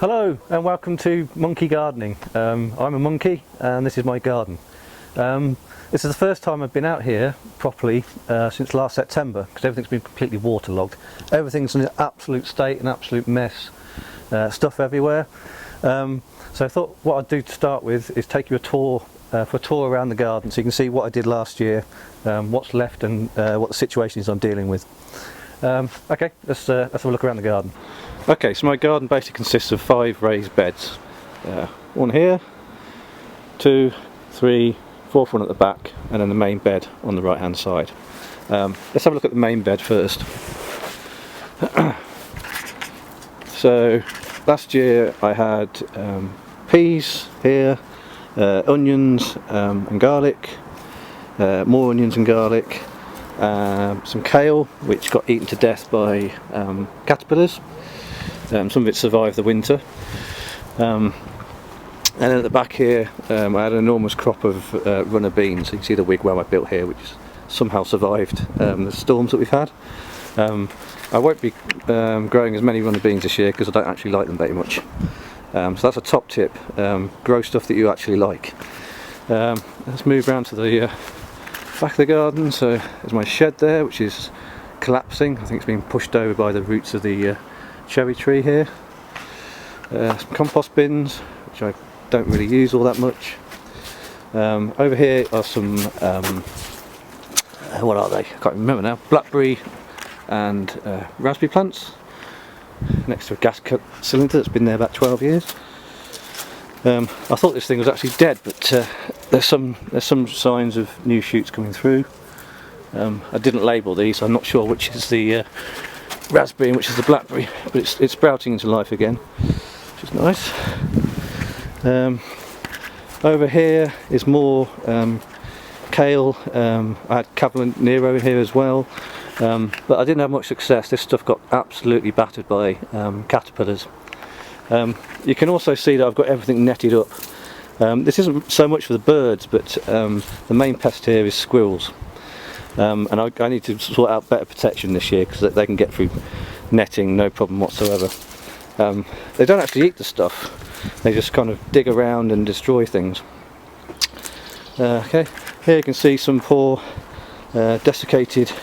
Hello and welcome to Monkey Gardening. I'm a monkey and this is my garden. This is the first time I've been out here properly since last September because everything's been completely waterlogged. Everything's in an absolute state, an absolute mess, stuff everywhere. So I thought what I'd do to start with is take you for a tour around the garden so you can see what I did last year, what's left and what the situation is I'm dealing with. Okay, let's have a look around the garden. Okay, so my garden basically consists of 5 raised beds. One here, 2, 3, 4th one at the back, and then the main bed on the right hand side. Let's have a look at the main bed first. So last year I had peas here, onions and garlic, more onions and garlic, some kale which got eaten to death by caterpillars. Some of it survived the winter, and then at the back here I had an enormous crop of runner beans. So you can see the wigwam I built here, which has somehow survived the storms that we've had. I won't be growing as many runner beans this year because I don't actually like them very much. So that's a top tip: grow stuff that you actually like. Let's move around to the back of the garden. So there's my shed there, which is collapsing. I think it's been pushed over by the roots of the cherry tree here. Some compost bins, which I don't really use all that much. Over here are some, what are they? I can't remember now. Blackberry and raspberry plants next to a gas cylinder that's been there about 12 years. I thought this thing was actually dead, but there's some signs of new shoots coming through. I didn't label these, so I'm not sure which is the raspberry and which is the blackberry, but it's sprouting into life again, which is nice. Over here is more kale. I had Cavalier Nero here as well, but I didn't have much success. This stuff got absolutely battered by caterpillars. You can also see that I've got everything netted up. This isn't so much for the birds, but the main pest here is squirrels. And I need to sort out better protection this year because they can get through netting no problem whatsoever. They don't actually eat the stuff, they just kind of dig around and destroy things. Okay, here you can see some poor desiccated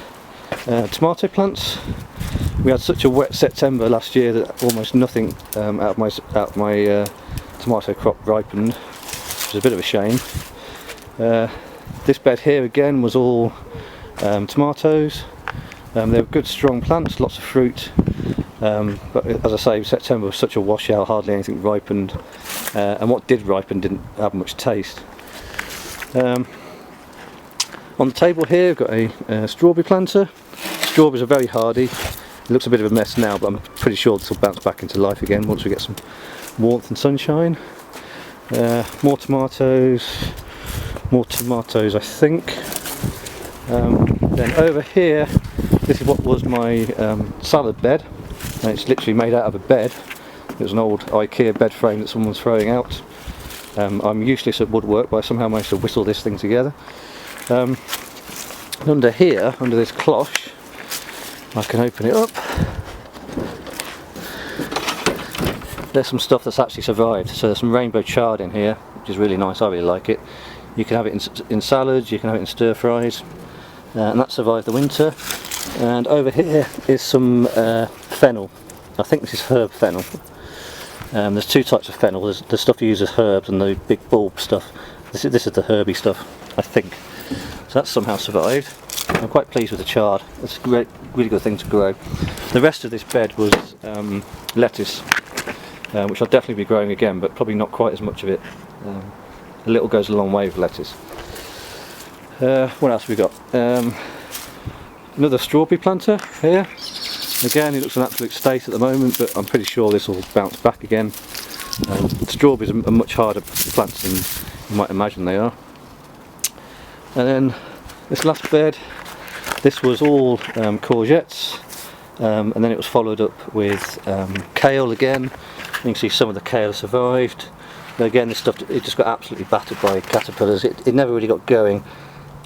tomato plants. We had such a wet September last year that almost nothing out of my tomato crop ripened, which is a bit of a shame. This bed here again was all tomatoes. They were good strong plants, lots of fruit, but as I say, September was such a washout, hardly anything ripened, and what did ripen didn't have much taste. On the table here I've got a strawberry planter. Strawberries are very hardy. It looks a bit of a mess now, but I'm pretty sure this will bounce back into life again once we get some warmth and sunshine. More tomatoes I think. Then over here, this is what was my salad bed, and it's literally made out of a bed. It was an old IKEA bed frame that someone was throwing out. I'm useless at woodwork, but I somehow managed to whistle this thing together. Under here, under this cloche, I can open it up. There's some stuff that's actually survived. So there's some rainbow chard in here, which is really nice. I really like it. You can have it in salads, you can have it in stir fries, and that survived the winter. And over here is some fennel. I think this is herb fennel. There's 2 types of fennel. There's the stuff you use as herbs and the big bulb stuff. This is the herby stuff, I think. So that's somehow survived. I'm quite pleased with the chard. It's a really good thing to grow. The rest of this bed was lettuce, which I'll definitely be growing again, but probably not quite as much of it. A little goes a long way with lettuce. What else have we got? Another strawberry planter here. Again, it looks an absolute state at the moment, but I'm pretty sure this will bounce back again. Strawberries are much harder plants than you might imagine they are. And then this last bed, this was all courgettes, and then it was followed up with kale again. You can see some of the kale survived. But again, this stuff, it just got absolutely battered by caterpillars. It never really got going.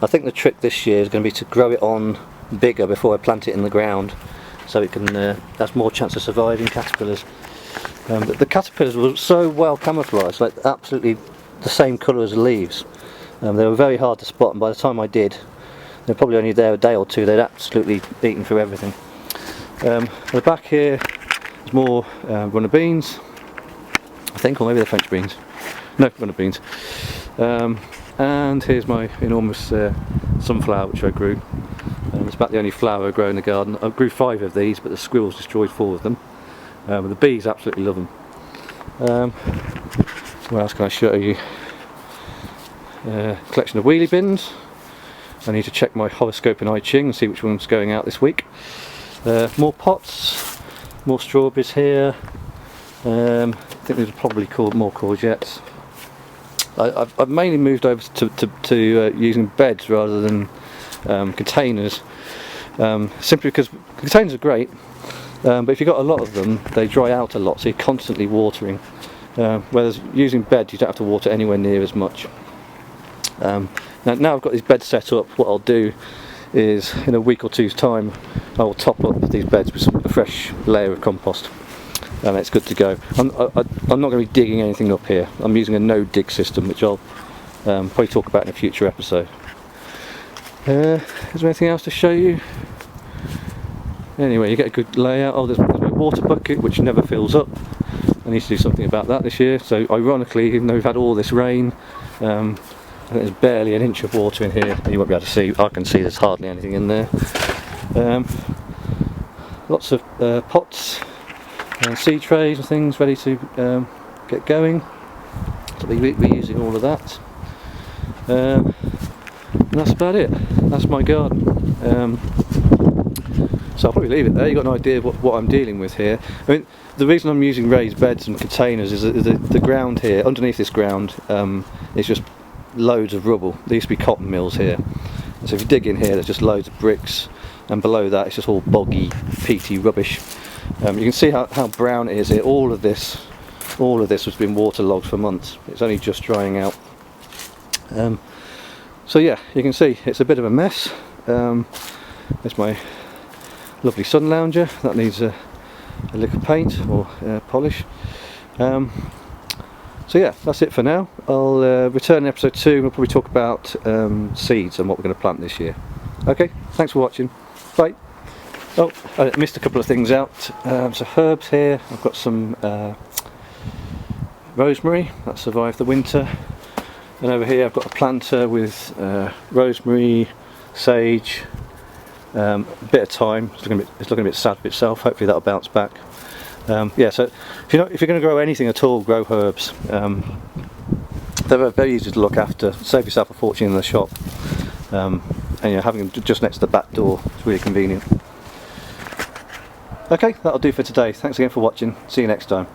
I think the trick this year is going to be to grow it on bigger before I plant it in the ground, so it can has more chance of surviving caterpillars. The caterpillars were so well camouflaged, like absolutely the same colour as the leaves. They were very hard to spot, and by the time I did, they're probably only there a day or two. They'd absolutely eaten through everything. At the back here is more runner beans, I think, or maybe they're French beans. No, runner beans. And here's my enormous sunflower which I grew. It's about the only flower I grow in the garden. I grew 5 of these, but the squirrels destroyed 4 of them. The bees absolutely love them. What else can I show you? Collection of wheelie bins. I need to check my horoscope in I Ching and see which one's going out this week. More pots, more strawberries here. I think these are probably called more courgettes. I've mainly moved over to using beds rather than containers, simply because containers are great, but if you've got a lot of them, they dry out a lot, so you're constantly watering. Whereas using beds, you don't have to water anywhere near as much. Now I've got these beds set up, what I'll do is in a week or two's time I will top up these beds with a fresh layer of compost, and it's good to go. I'm not going to be digging anything up here. I'm using a no dig system, which I'll probably talk about in a future episode. Is there anything else to show you? Anyway, you get a good layout. Oh, there's my water bucket which never fills up. I need to do something about that this year. So ironically, even though we've had all this rain, there's barely an inch of water in here. You won't be able to see. I can see there's hardly anything in there. Lots of pots and seed trays and things ready to get going. So we're using all of that. And that's about it. That's my garden. So I'll probably leave it there. You've got an idea of what I'm dealing with here. I mean, the reason I'm using raised beds and containers is that the ground here, underneath this ground, is just loads of rubble. There used to be cotton mills here. And so if you dig in here, there's just loads of bricks, and below that it's just all boggy, peaty rubbish. You can see how brown it is here. All of this has been waterlogged for months. It's only just drying out. So yeah, you can see it's a bit of a mess. There's my lovely sun lounger that needs a lick of paint or polish. So yeah, that's it for now. I'll return in episode 2 and we'll probably talk about seeds and what we're going to plant this year. Okay, thanks for watching. Bye. Oh, I missed a couple of things out. So herbs here, I've got some rosemary that survived the winter. And over here I've got a planter with rosemary, sage, a bit of thyme. It's looking a bit sad for itself. Hopefully that'll bounce back. Yeah, so if you're going to grow anything at all, grow herbs. They're very easy to look after. Save yourself a fortune in the shop. And having them just next to the back door is really convenient. Okay, that'll do for today. Thanks again for watching. See you next time.